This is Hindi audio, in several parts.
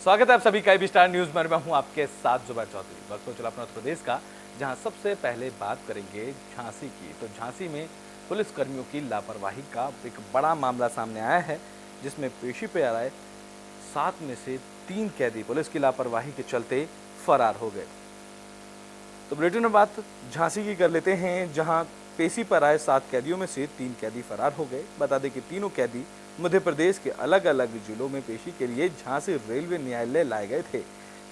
स्वागत है आप सभी का IB स्टार न्यूज में। मैं हूं आपके साथ जुबैर चौधरी। वक्त हो चला अपना उत्तर प्रदेश का, जहां सबसे पहले बात करेंगे झांसी की। तो झांसी में पुलिस कर्मियों की लापरवाही का एक बड़ा मामला सामने आया है, जिसमें पेशी पे आए 7 में से 3 कैदी पुलिस की लापरवाही के चलते फरार हो गए। तो बुलेटिन में बात झांसी की कर लेते हैं, जहां पेशी पर आए 7 कैदियों में से 3 कैदी फरार हो गए। बता दें कि तीनों कैदी मध्य प्रदेश के अलग अलग जिलों में पेशी के लिए झांसी रेलवे न्यायालय लाए गए थे।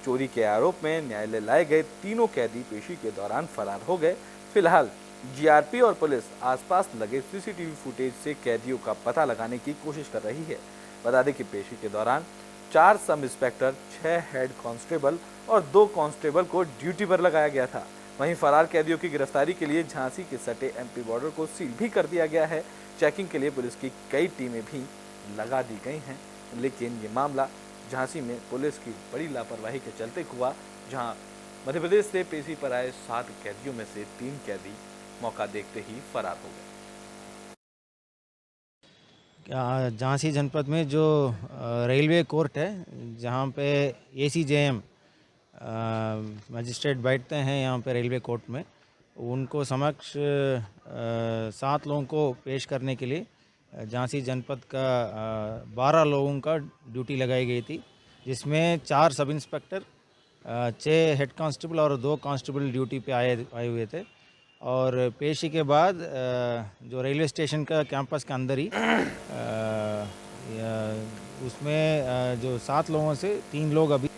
चोरी के आरोप में न्यायालय लाए गए तीनों कैदी पेशी के दौरान फरार हो गए। फिलहाल जीआरपी और पुलिस आसपास लगे सीसीटीवी फुटेज से कैदियों का पता लगाने की कोशिश कर रही है। बता दें कि पेशी के दौरान 4 सब इंस्पेक्टर, 6 हेड कांस्टेबल और 2 कांस्टेबल को ड्यूटी पर लगाया गया था। वहीं फरार कैदियों की गिरफ्तारी के लिए झांसी के सटे एमपी बॉर्डर को सील भी कर दिया गया है। चेकिंग के लिए पुलिस की कई टीमें भी लगा दी गई हैं, लेकिन ये मामला झांसी में पुलिस की बड़ी लापरवाही के चलते हुआ, जहां मध्य प्रदेश से पेशी पर आए 7 कैदियों में से 3 कैदी मौका देखते ही फरार हो गए। झांसी जनपद में जो रेलवे कोर्ट है, जहाँ पे ACJM मजिस्ट्रेट बैठते हैं यहाँ पे रेलवे कोर्ट में, उनको समक्ष 7 लोगों को पेश करने के लिए झांसी जनपद का 12 लोगों का ड्यूटी लगाई गई थी, जिसमें 4 सब इंस्पेक्टर, 6 हेड कांस्टेबल और 2 कांस्टेबल ड्यूटी पे आए हुए थे। और पेशी के बाद जो रेलवे स्टेशन का कैंपस के अंदर ही उसमें जो 7 लोगों से 3 लोग अभी।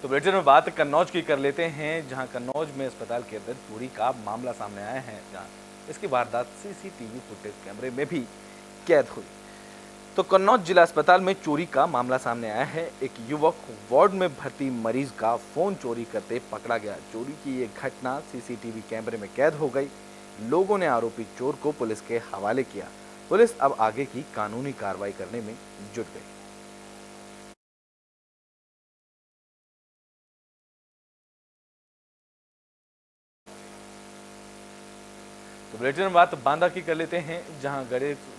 तो बुलेटिन में बात कन्नौज की कर लेते हैं, जहां कन्नौज में अस्पताल के अंदर चोरी का मामला सामने आया है, जहां इसकी वारदात सीसीटीवी फुटेज कैमरे में भी कैद हुई। तो कन्नौज जिला अस्पताल में चोरी का मामला सामने आया है। एक युवक वार्ड में भर्ती मरीज का फोन चोरी करते पकड़ा गया। चोरी की ये घटना सीसीटीवी कैमरे में कैद हो गई। लोगों ने आरोपी चोर को पुलिस के हवाले किया। पुलिस अब आगे की कानूनी कार्रवाई करने में जुट गई। तो बुलेटिन में बात बांदा की कर लेते हैं, जहां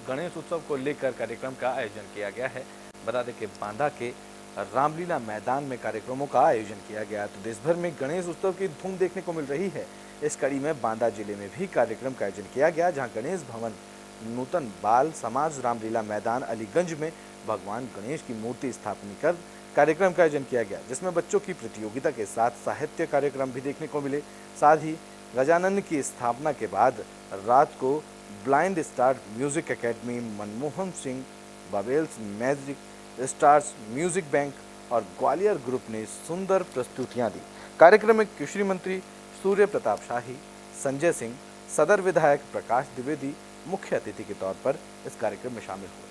गणेश उत्सव को लेकर कार्यक्रम का आयोजन किया गया है। बता दें कि बांदा के रामलीला मैदान में कार्यक्रमों का आयोजन किया गया। तो देश भर में गणेश उत्सव की धूम देखने को मिल रही है। इस कड़ी में बांदा जिले में भी कार्यक्रम का आयोजन किया गया, जहाँ गणेश भवन नूतन बाल समाज रामलीला मैदान अलीगंज में भगवान गणेश की मूर्ति स्थापना कर कार्यक्रम का आयोजन किया गया, जिसमें बच्चों की प्रतियोगिता के साथ साहित्य कार्यक्रम भी देखने को मिले। साथ ही गजानन की स्थापना के बाद रात को blind star music academy, Manmohan Singh bubbles magic stars music bank और ग्वालियर ग्रुप ने सुंदर प्रस्तुतियां दी। कार्यक्रम में कृषि मंत्री सूर्य प्रताप शाही, संजय सिंह, सदर विधायक प्रकाश द्विवेदी मुख्य अतिथि के तौर पर इस कार्यक्रम में शामिल हुए।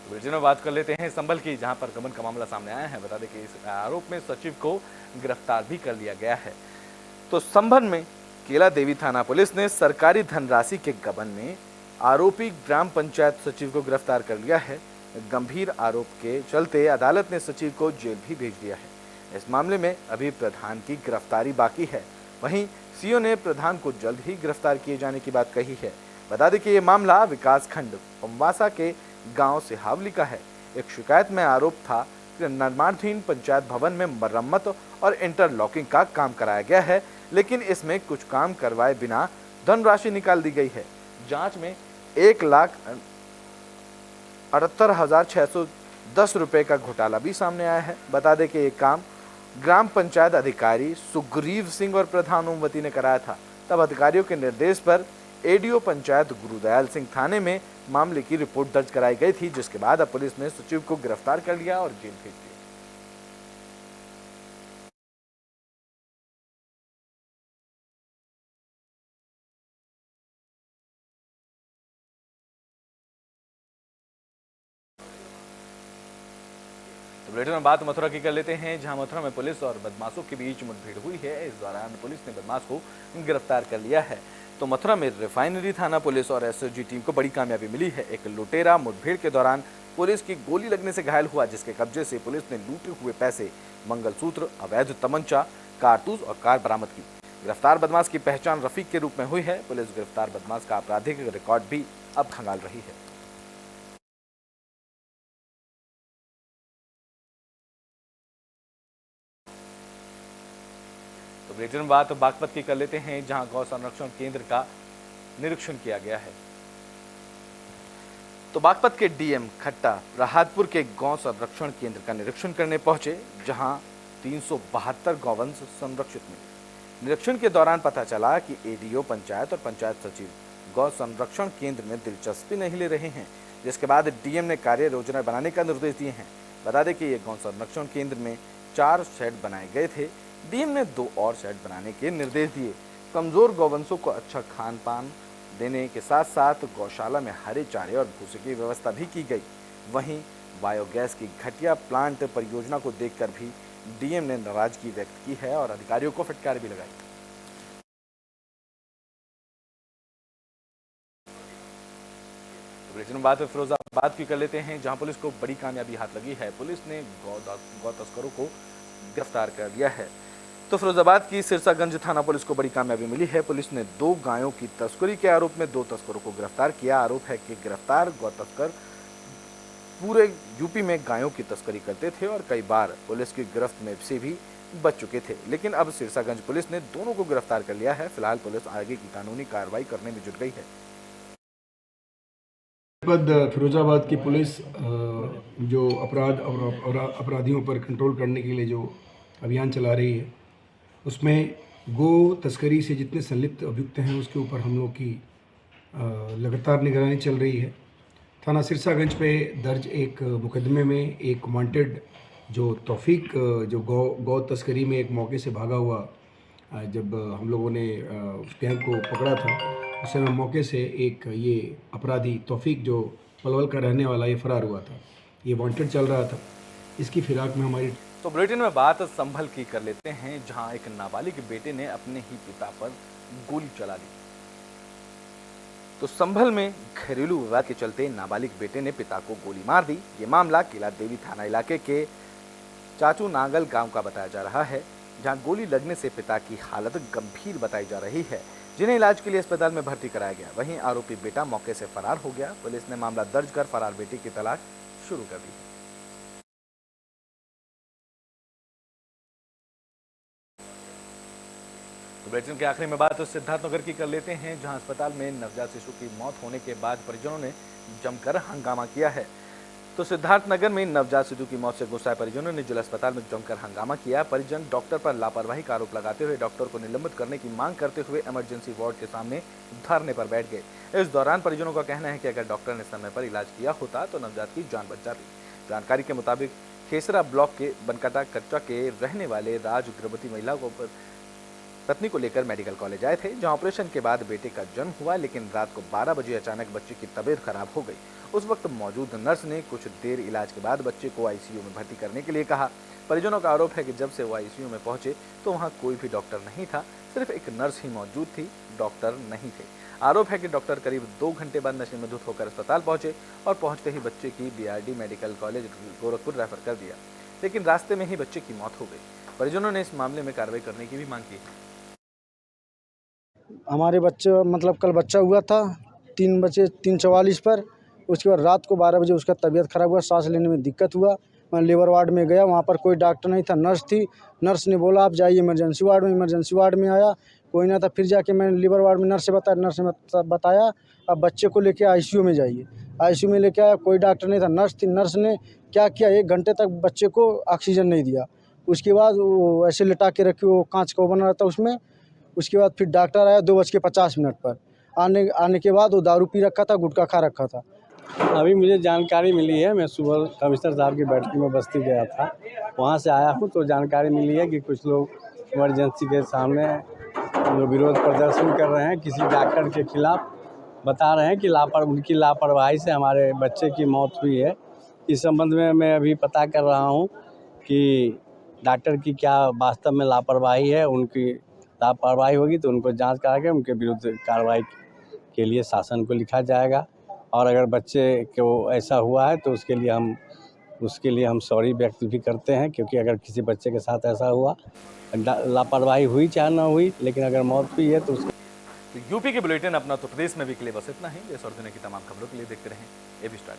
बुलेटिन में बात कर लेते हैं संभल की, जहां पर गबन का मामला सामने आया है। बता दें कि इस आरोप में सचिव को गिरफ्तार भी कर लिया गया है। तो संभल में केला देवी थाना पुलिस ने सरकारी धनराशि के गबन में आरोपी ग्राम पंचायत सचिव को गिरफ्तार कर लिया है। गंभीर आरोप के चलते अदालत ने सचिव को जेल भी भेज दिया है। इस मामले में अभी प्रधान की गिरफ्तारी बाकी है। वहीं सीओ ने प्रधान को जल्द ही गिरफ्तार किए जाने की बात कही है। बता दें कि ये मामला विकास खंड पम्बासा के गांव सिहावली का है। एक शिकायत में आरोप था कि निर्माणाधीन पंचायत भवन में मरम्मत और इंटरलॉकिंग का काम कराया गया है, लेकिन इसमें कुछ काम करवाए बिना धनराशि निकाल दी गई है। जांच में 1,68,610 रुपए का घोटाला भी सामने आया है। बता दें कि ये काम ग्राम पंचायत अधिकारी सुग्रीव सिंह और प्रधान ओमवती ने कराया था। तब अधिकारियों के निर्देश पर एडीओ पंचायत गुरुदयाल सिंह थाने में मामले की रिपोर्ट दर्ज कराई गई थी, जिसके बाद अब पुलिस ने सचिव को गिरफ्तार कर लिया और जेल भेज दिया। तो बुलेटिन में बात मथुरा की कर लेते हैं, जहां मथुरा में पुलिस और बदमाशों के बीच मुठभेड़ हुई है। इस दौरान पुलिस ने बदमाश को गिरफ्तार कर लिया है। तो मथुरा में रिफाइनरी थाना पुलिस और एसओजी टीम को बड़ी कामयाबी मिली है। एक लुटेरा मुठभेड़ के दौरान पुलिस की गोली लगने से घायल हुआ, जिसके कब्जे से पुलिस ने लूटे हुए पैसे, मंगलसूत्र, अवैध तमंचा, कारतूस और कार बरामद की। गिरफ्तार बदमाश की पहचान रफीक के रूप में हुई है। पुलिस गिरफ्तार बदमाश का आपराधिक रिकॉर्ड भी अब खंगाल रही है। तो बुलेटिन में बात बागपत की कर लेते हैं, जहां गौ संरक्षण केंद्र का निरीक्षण किया गया है। तो बागपत के डीएम खट्टा राहतपुर के गौ संरक्षण केंद्र का निरीक्षण करने पहुंचे, जहां 372 गौवंश संरक्षित मिले। निरीक्षण के दौरान पता चला कि एडीओ पंचायत और पंचायत सचिव गौ संरक्षण केंद्र में दिलचस्पी नहीं ले रहे हैं, जिसके बाद डीएम ने कार्य योजना बनाने का निर्देश दिए हैं। बता दें कि ये गौ संरक्षण केंद्र में 4 शेड बनाए गए थे। डीएम ने 2 और शेड बनाने के निर्देश दिए। कमजोर गौवंशों को अच्छा खान पान देने के साथ साथ गौशाला में हरे चारे और भूसे की व्यवस्था भी की गई। वहीं बायोगैस की घटिया प्लांट परियोजना को देखकर भी डीएम ने नाराजगी व्यक्त की है और अधिकारियों को फटकार भी लगाई। बुलेटिन में बात फिरोजाबाद की कर लेते हैं, जहां पुलिस को बड़ी कामयाबी हाथ लगी है। पुलिस ने गौ तस्करों को गिरफ्तार कर लिया है। तो फिरोजाबाद की सिरसागंज थाना पुलिस को बड़ी कामयाबी मिली है। पुलिस ने 2 गायों की तस्करी के आरोप में 2 तस्करों को गिरफ्तार किया। आरोप है कि गिरफ्तार गौ तस्कर पूरे यूपी में गायों की तस्करी करते थे और कई बार पुलिस की गिरफ्त में से भी बच चुके थे, लेकिन अब सिरसागंज पुलिस ने दोनों को गिरफ्तार कर लिया है। फिलहाल पुलिस आगे की कानूनी कार्रवाई करने में जुट गई है। फिरोजाबाद की पुलिस जो अपराधियों पर कंट्रोल करने के लिए जो अभियान चला रही है, उसमें गो तस्करी से जितने संलिप्त अभियुक्त हैं उसके ऊपर हम लोग की लगातार निगरानी चल रही है। थाना सिरसागंज पे दर्ज एक मुकदमे में एक वांटेड जो तौफीक जो गौ तस्करी में एक मौके से भागा हुआ, जब हम लोगों ने उस गैंग को पकड़ा था उस समय मौके से एक ये अपराधी तौफीक जो पलवल का रहने वाला ये फरार हुआ था। ये वांटेड चल रहा था। इसकी फिराक में हमारी तो बुलेटिन में बात संभल की कर लेते हैं, जहां एक नाबालिग बेटे ने अपने ही पिता पर गोली चला दी। तो संभल में घरेलू विवाद के चलते नाबालिग बेटे ने पिता को गोली मार दी। ये मामला किला देवी थाना इलाके के चाचू नांगल गांव का बताया जा रहा है, जहां गोली लगने से पिता की हालत गंभीर बताई जा रही है, जिन्हें इलाज के लिए अस्पताल में भर्ती कराया गया। वहीं आरोपी बेटा मौके से फरार हो गया। पुलिस ने मामला दर्ज कर फरार बेटे की तलाश शुरू कर दी है। तो बुलेटिन के आखिरी में बात तो सिद्धार्थनगर की कर लेते हैं, जहां अस्पताल में नवजात शिशु की मौत होने के बाद परिजनों ने जमकर हंगामा किया है। तो सिद्धार्थनगर में नवजात शिशु की मौत से गुस्साए परिजनों ने जिला अस्पताल में जमकर हंगामा किया। परिजन डॉक्टर पर लापरवाही का आरोप लगाते हुए डॉक्टर को निलंबित करने की मांग करते हुए इमरजेंसी वार्ड के सामने धरने पर बैठ गए। इस दौरान परिजनों का कहना है कि अगर डॉक्टर ने समय पर इलाज किया होता तो नवजात की जान बच जाती। जानकारी के मुताबिक खेसरा ब्लॉक के बनकाटा कच्चा के रहने वाले राज गर्भवती महिला को पत्नी को लेकर मेडिकल कॉलेज आए थे, जहां ऑपरेशन के बाद बेटे का जन्म हुआ, लेकिन रात को 12 बजे अचानक बच्चे की तबीयत खराब हो गई। उस वक्त मौजूद नर्स ने कुछ देर इलाज के बाद बच्चे को आईसीयू में भर्ती करने के लिए कहा। परिजनों का आरोप है कि जब से वो आईसीयू में पहुंचे तो वहां कोई भी डॉक्टर नहीं था, सिर्फ एक नर्स ही मौजूद थी, डॉक्टर नहीं थे। आरोप है कि डॉक्टर करीब 2 घंटे बाद नशे में धुत होकर अस्पताल पहुंचे और पहुंचते ही बच्चे की BRD medical college Gorakhpur refer कर दिया, लेकिन रास्ते में ही बच्चे की मौत हो गई। परिजनों ने इस मामले में कार्रवाई करने की भी मांग की है। हमारे बच्चे मतलब कल बच्चा हुआ था 3:44 पर। उसके बाद रात को 12 बजे उसका तबीयत ख़राब हुआ, सांस लेने में दिक्कत हुआ। मैं लेबर वार्ड में गया, वहाँ पर कोई डॉक्टर नहीं था, नर्स थी। नर्स ने बोला आप जाइए इमरजेंसी वार्ड में। इमरजेंसी वार्ड में आया, कोई ना था। फिर जाके मैंने लेबर वार्ड में नर्स ने बताया अब बच्चे को लेके आईसीयू में जाइए। आईसीयू में लेके आया, कोई डॉक्टर नहीं था, नर्स थी। नर्स ने क्या किया, 1 घंटे तक बच्चे को ऑक्सीजन नहीं दिया। उसके बाद वो ऐसे लिटा के रखी, वो कांच का बना रहता उसमें। उसके बाद फिर डॉक्टर आया 2:50 पर। आने के बाद वो दारू पी रखा था, गुटखा खा रखा था। अभी मुझे जानकारी मिली है, मैं सुबह कमिश्नर साहब की बैठक में बस्ती गया था, वहाँ से आया हूँ तो जानकारी मिली है कि कुछ लोग इमरजेंसी के सामने जो विरोध प्रदर्शन कर रहे हैं किसी डॉक्टर के खिलाफ, बता रहे हैं कि उनकी लापरवाही से हमारे बच्चे की मौत हुई है। इस संबंध में मैं अभी पता कर रहा हूँ कि डॉक्टर की क्या वास्तव में लापरवाही है। उनकी लापरवाही होगी तो उनको जांच करा के उनके विरुद्ध कार्रवाई के लिए शासन को लिखा जाएगा, और अगर बच्चे को ऐसा हुआ है तो उसके लिए हम उसके लिए हम सॉरी व्यक्त भी करते हैं, क्योंकि अगर किसी बच्चे के साथ ऐसा हुआ, लापरवाही हुई चाहे ना हुई, लेकिन अगर मौत हुई है तो उसको तो यूपी के बुलेटिन अपना उत्तर प्रदेश में भी के लिए बस इतना ही। देश और दुनिया की तमाम खबरों के लिए देखते रहें एबी स्टार।